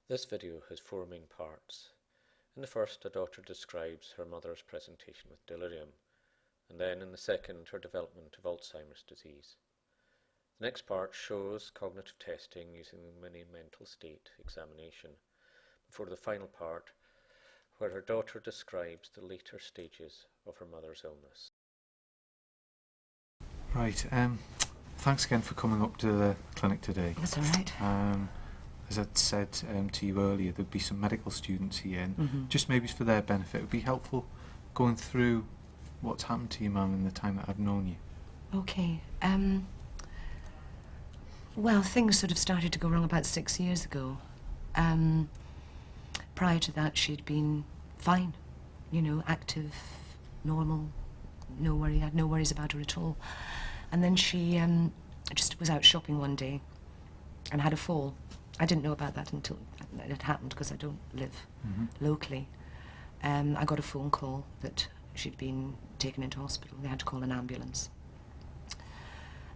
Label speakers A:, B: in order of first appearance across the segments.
A: This video has four main parts. In the first, a doctor describes her mother's presentation with delirium, and then in the second, her development of Alzheimer's disease. The next part shows cognitive testing using the mini mental state examination, before the final part, where her daughter describes the later stages of her mother's illness.
B: Right, thanks again for coming up to the clinic today.
C: That's all right.
B: As I'd said to you earlier, there'd be some medical students here, and just maybe for their benefit, it would be helpful going through what's happened to your mum in the time that I've known you.
C: Okay. Well, things sort of started to go wrong about 6 years ago. Prior to that, she'd been fine, active, normal, had no worries about her at all. And then she just was out shopping one day and had a fall. I didn't know about that until it had happened because I don't live locally. I got a phone call that she'd been taken into hospital. They had to call an ambulance.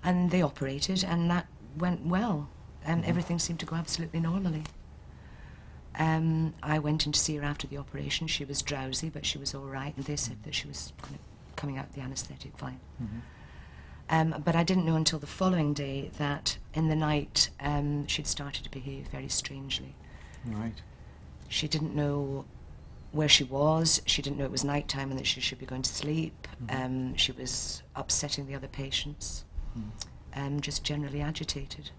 C: And they operated, and that went well. Everything seemed to go absolutely normally. I went in to see her after the operation. She was drowsy, but she was all right, and they said that she was kind of coming out the anaesthetic fine. But I didn't know until the following day that in the night she'd started to behave very strangely.
B: Right.
C: She didn't know where she was. She didn't know it was night time and that she should be going to sleep. She was upsetting the other patients, just generally agitated.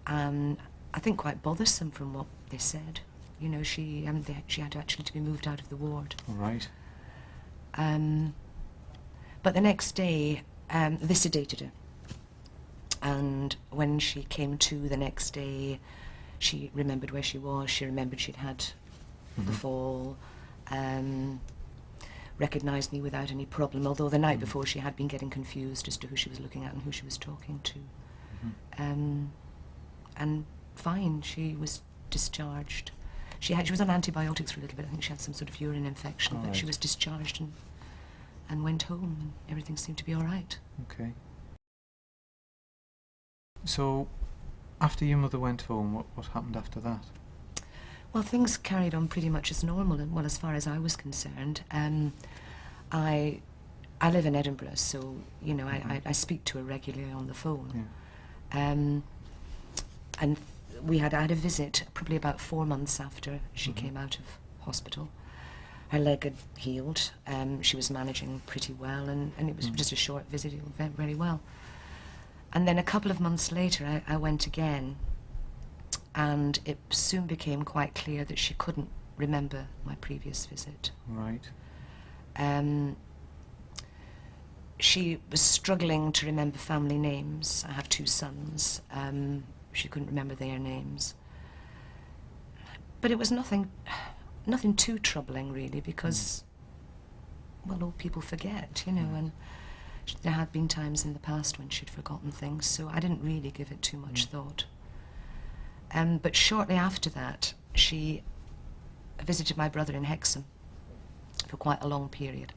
C: I think quite bothersome from what they said. She had actually to be moved out of the ward.
B: All right.
C: But the next day, they sedated her. And when she came to the next day, she remembered where she was. She remembered she'd had the fall, recognised me without any problem, although the night before she had been getting confused as to who she was looking at and who she was talking to. And fine, she was discharged. She was on antibiotics for a little bit. I think she had some sort of urine infection, but she was discharged and went home, and everything seemed to be all right.
B: Okay. So, after your mother went home, what happened after that?
C: Well, things carried on pretty much as normal, and well, as far as I was concerned. I live in Edinburgh, so I speak to her regularly on the phone.
B: Yeah.
C: And I had a visit probably about 4 months after she came out of hospital. Her leg had healed. She was managing pretty well, and it was just a short visit. It went very well. And then a couple of months later, I went again, and it soon became quite clear that she couldn't remember my previous visit.
B: Right.
C: She was struggling to remember family names. I have 2 sons. She couldn't remember their names. But it was nothing too troubling, really, because, well, old people forget, and there had been times in the past when she'd forgotten things, so I didn't really give it too much thought. But shortly after that, she visited my brother in Hexham for quite a long period,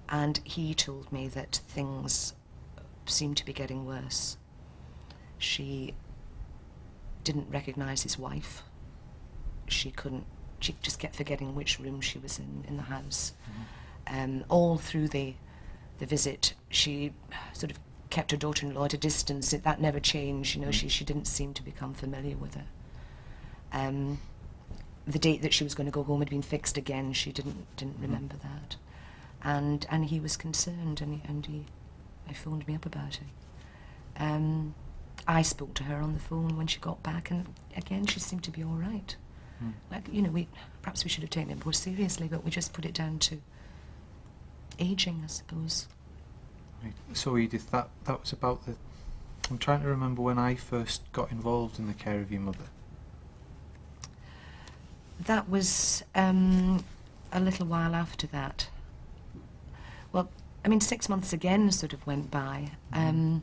C: and he told me that things seemed to be getting worse. She didn't recognise his wife. She just kept forgetting which room she was in the house. All through the visit, she sort of kept her daughter-in-law at a distance. That never changed. She didn't seem to become familiar with her. The date that she was going to go home had been fixed again. She didn't remember that, and he was concerned, and he phoned me up about it. I spoke to her on the phone when she got back, and again she seemed to be all right. Perhaps we should have taken it more seriously, but we just put it down to ageing, I suppose.
B: Right. So Edith, that was about the... I'm trying to remember when I first got involved in the care of your mother.
C: That was a little while after that. Well, 6 months again sort of went by, and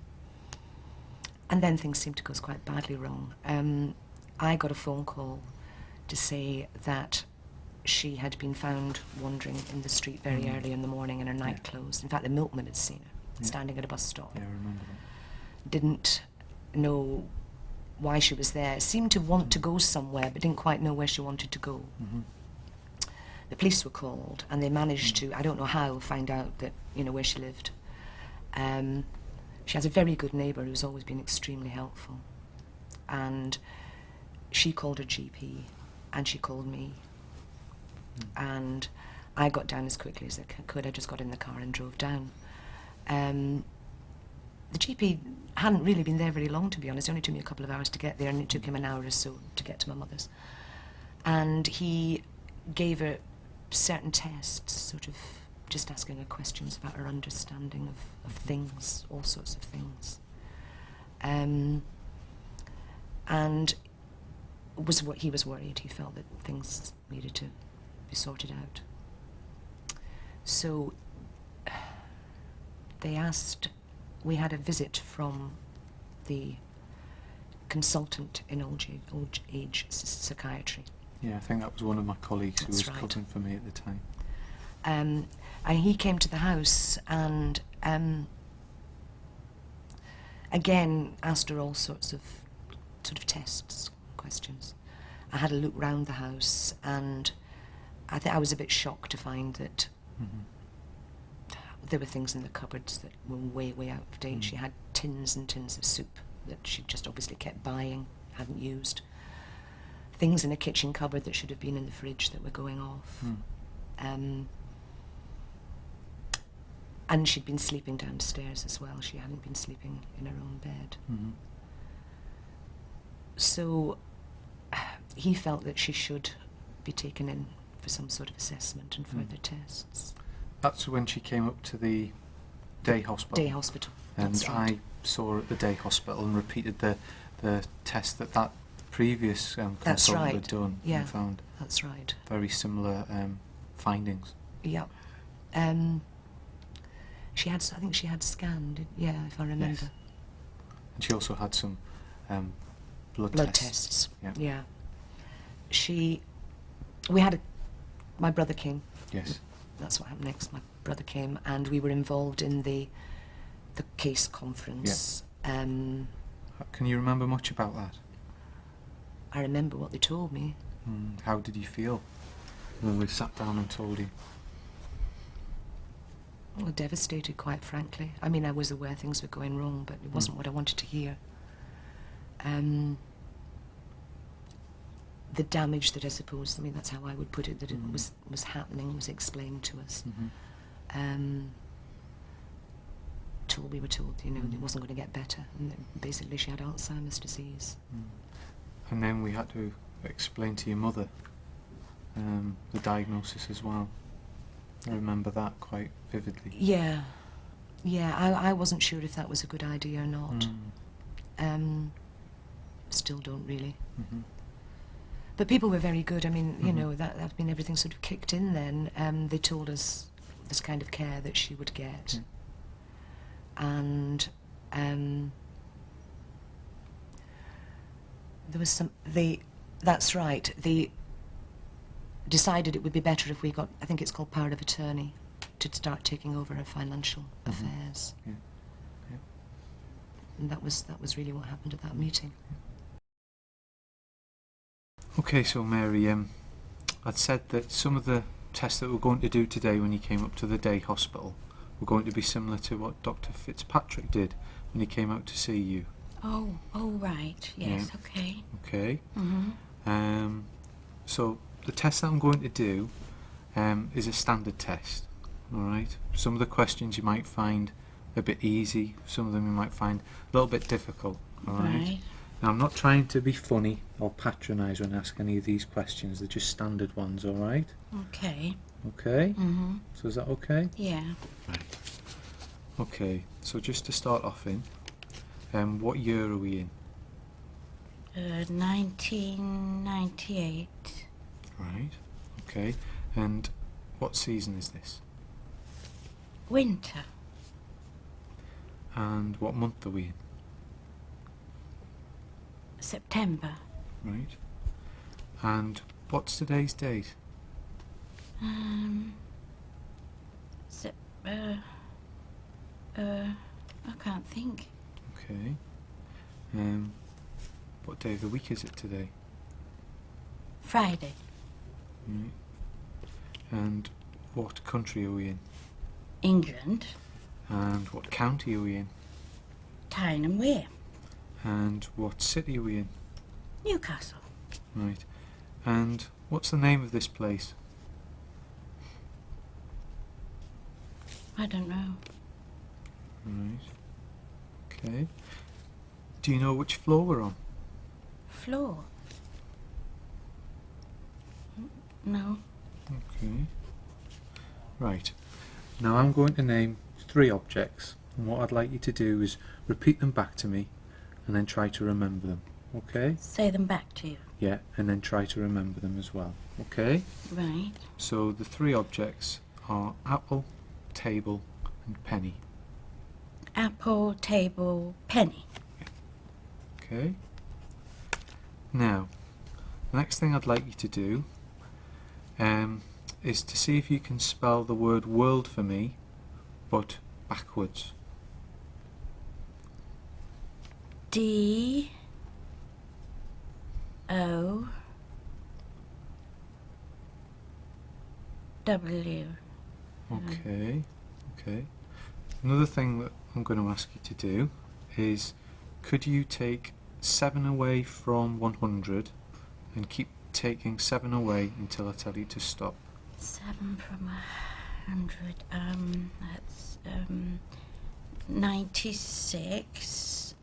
C: then things seemed to go quite badly wrong. I got a phone call to say that she had been found wandering in the street very early in the morning in her night clothes. In fact, the milkman had seen her standing at a bus stop.
B: Yeah, I remember that.
C: Didn't know why she was there. Seemed to want to go somewhere, but didn't quite know where she wanted to go. The police were called, and they managed to, I don't know how, find out that, where she lived. She has a very good neighbour who's always been extremely helpful. And she called her GP, and she called me. And I got down as quickly as I could. I just got in the car and drove down. The GP hadn't really been there very long, to be honest. It only took me a couple of hours to get there, and it took him an hour or so to get to my mother's. And he gave her certain tests, sort of just asking her questions about her understanding of things, all sorts of things. And he was worried. He felt that things needed to be sorted out. So we had a visit from the consultant in old age psychiatry.
B: Yeah, I think that was one of my colleagues who
C: That's
B: was
C: right.
B: covering for me at the time.
C: And he came to the house and again asked her all sorts of tests, questions. I had a look round the house, and I think I was a bit shocked to find that there were things in the cupboards that were way out of date. She had tins and tins of soup that she just obviously kept buying, hadn't used. Things in a kitchen cupboard that should have been in the fridge that were going off. And she'd been sleeping downstairs as well. She hadn't been sleeping in her own bed. So he felt that she should be taken in for some sort of assessment and further tests.
B: That's when she came up to the day hospital.
C: Day hospital,
B: And
C: that's right.
B: I saw her at the day hospital and repeated the test that previous
C: That's
B: consultant
C: right.
B: had done,
C: Yeah.
B: and found
C: That's right.
B: very similar findings.
C: Yeah. I think she had scanned, if I remember.
B: Yes. And she also had some blood
C: tests.
B: Yeah.
C: My brother came.
B: Yes.
C: That's what happened next. My brother came, and we were involved in the case conference.
B: Can you remember much about that?
C: I remember what they told me.
B: How did you feel when we sat down and told you?
C: Well, devastated, quite frankly. I mean, I was aware things were going wrong, but it wasn't what I wanted to hear. The damage that I suppose, that's how I would put it, that it was happening, was explained to us. Till we were told, it wasn't going to get better, and that basically she had Alzheimer's disease.
B: And then we had to explain to your mother the diagnosis as well. I remember that quite vividly.
C: Yeah, I wasn't sure if that was a good idea or not. Still don't really. But people were very good. I mean, everything sort of kicked in then. They told us this kind of care that she would get. And there was that's right, they decided it would be better if we got, I think it's called power of attorney, to start taking over her financial affairs.
B: Yeah.
C: And that was really what happened at that meeting.
B: Okay, so Mary, I'd said that some of the tests that we're going to do today when you came up to the day hospital were going to be similar to what Dr. Fitzpatrick did when he came out to see you.
D: Oh, right. Yes, okay.
B: Okay. So the test that I'm going to do is a standard test. All right. Some of the questions you might find a bit easy. Some of them you might find a little bit difficult. All right. Now, I'm not trying to be funny or patronise when I ask any of these questions. They're just standard ones. All right.
D: Okay.
B: Okay. So is that okay?
D: Yeah.
B: Right. Okay. So just to start off in, what year are we in?
D: 1998.
B: Right. Okay. And what season is this?
D: Winter.
B: And what month are we in?
D: September.
B: Right. And what's today's date?
D: I can't think.
B: Okay. What day of the week is it today?
D: Friday.
B: Right. And what country are we in?
D: England.
B: And what county are we in?
D: Tyne and Wear.
B: And what city are we in?
D: Newcastle.
B: Right. And what's the name of this place?
D: I don't know.
B: Right. Okay. Do you know which floor we're on?
D: Floor. No.
B: Okay. Right. Now I'm going to name 3 objects, and what I'd like you to do is repeat them back to me and then try to remember them. Okay?
D: Say them back to you.
B: Yeah, and then try to remember them as well. Okay?
D: Right.
B: So the 3 objects are apple, table, and penny.
D: Apple, table, penny.
B: Okay? Now, the next thing I'd like you to do is to see if you can spell the word world for me, but backwards.
D: D O W.
B: Okay, okay. Another thing that I'm going to ask you to do is, could you take 7 away from 100 and keep taking 7 away until I tell you to stop?
D: 7 from 100. That's 96.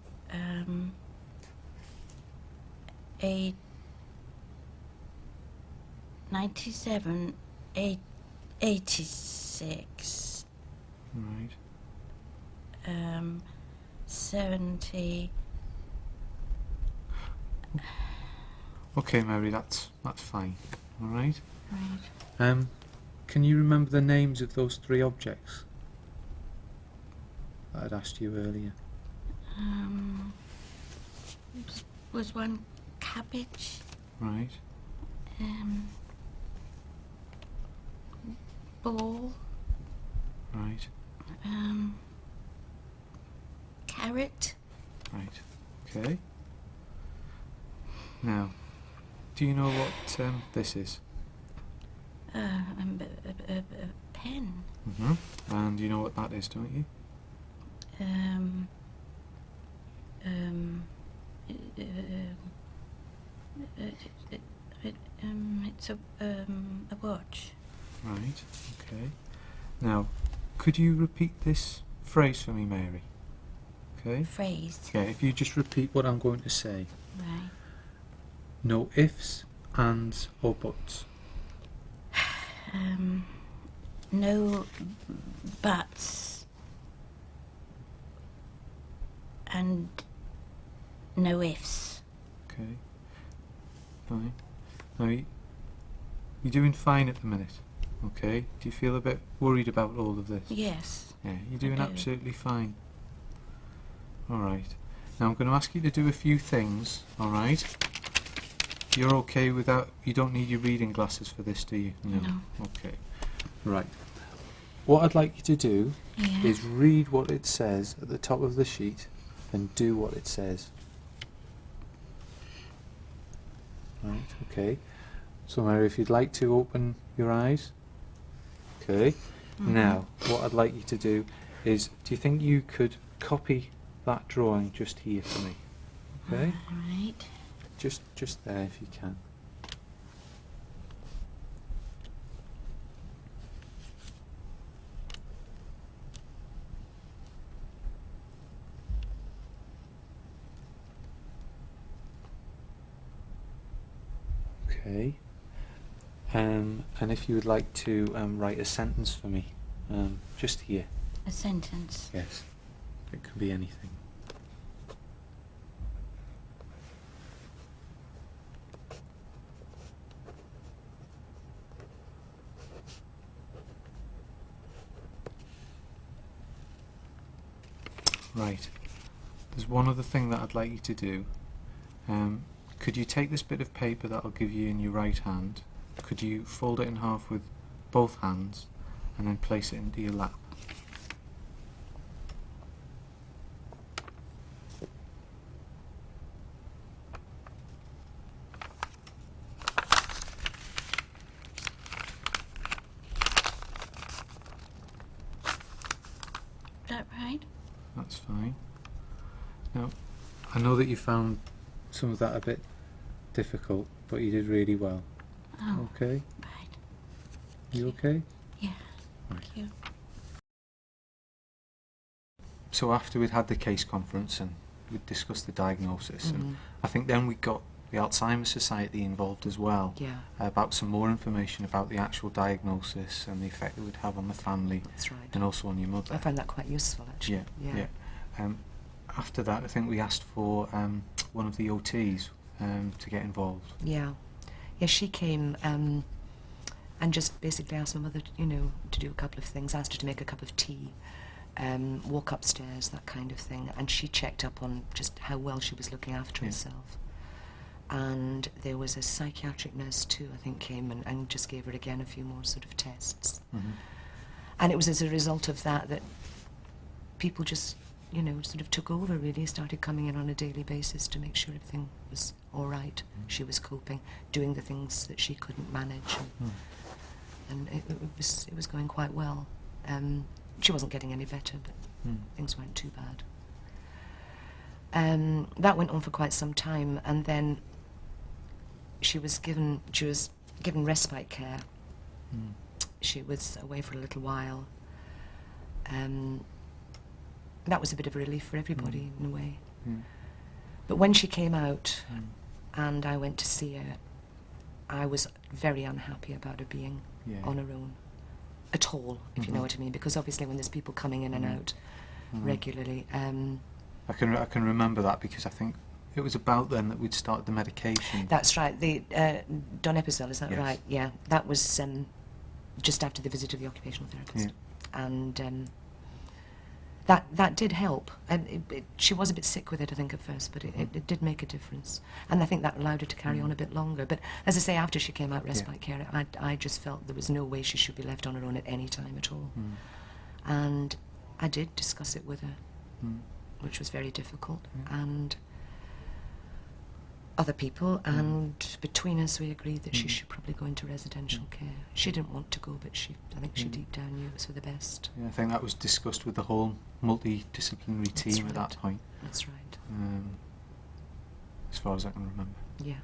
D: 8. 97. 86.
B: Right.
D: 70.
B: Okay, Mary, that's fine. All right.
D: Right.
B: Can you remember the names of those 3 objects that I'd asked you earlier?
D: Was one cabbage?
B: Right.
D: Ball.
B: Right.
D: Carrot.
B: Right. Okay. Now, do you know what this is?
D: Pen.
B: And you know what that is, don't you?
D: It's a watch.
B: Right. Okay. Now, could you repeat this phrase for me, Mary? Okay.
D: Phrase.
B: Yeah. If you just repeat what I'm going to say.
D: Right.
B: No ifs, ands, or buts.
D: No buts and no ifs.
B: Okay. Fine. Now, you're doing fine at the minute. Okay. Do you feel a bit worried about all of this?
D: Yes.
B: Yeah, you're doing
D: do.
B: absolutely fine. Alright. Now I'm going to ask you to do a few things, alright? You're okay without, you don't need your reading glasses for this, do you?
D: No.
B: Okay. Right. What I'd like you to do
D: Yeah.
B: is read what it says at the top of the sheet and do what it says. Right, okay. So Mary, if you'd like to open your eyes. Okay. Now, what I'd like you to do is, do you think you could copy that drawing just here for me? Okay?
D: Right.
B: Just there if you can. Okay. And if you would like to write a sentence for me, just here.
D: A sentence.
B: Yes. It can be anything. Right. There's one other thing that I'd like you to do. Could you take this bit of paper that I'll give you in your right hand, could you fold it in half with both hands and then place it into your lap? Now, I know that you found some of that a bit difficult, but you did really well.
D: Oh,
B: Okay?
D: right.
B: You okay?
D: Yeah.
B: Right.
D: Thank you.
B: So after we'd had the case conference and we'd discussed the diagnosis, and
C: Mhm.
B: I think then we got the Alzheimer's Society involved as well,
C: Yeah,
B: about some more information about the actual diagnosis and the effect it would have on the family
C: that's right.
B: and also on your mother.
C: I found that quite useful, actually.
B: Yeah. After that, I think we asked for one of the OTs to get involved.
C: Yeah. Yeah, she came and just basically asked my mother, to do a couple of things. Asked her to make a cup of tea, walk upstairs, that kind of thing. And she checked up on just how well she was looking after
B: Yeah.
C: herself. And there was a psychiatric nurse too, I think, came and just gave her again a few more sort of tests.
B: Mm-hmm.
C: And it was as a result of that that people just, sort of took over, really, started coming in on a daily basis to make sure everything was all right. She was coping, doing the things that she couldn't manage. And it was going quite well. She wasn't getting any better, but things weren't too bad. That went on for quite some time, and then she was given respite care. She was away for a little while. That was a bit of a relief for everybody in a way. But when she came out and I went to see her, I was very unhappy about her being on her own at all, if you know what I mean, because obviously when there's people coming in and out regularly,
B: I can remember that because I think it was about then that we'd started the medication.
C: that's right, the donepezil, is that
B: Yes.
C: right? Yeah, that was just after the visit of the occupational therapist. And that did help. And she was a bit sick with it, I think, at first, but it did make a difference. And I think that allowed her to carry on a bit longer. But as I say, after she came out respite care, I just felt there was no way she should be left on her own at any time at all. And I did discuss it with her, which was very difficult. And other people, and between us we agreed that she should probably go into residential care. She didn't want to go, but I think she deep down knew it was for the best.
B: Yeah, I think that was discussed with the whole multidisciplinary team at that point,
C: That's right.
B: as far as I can remember.
C: Yeah.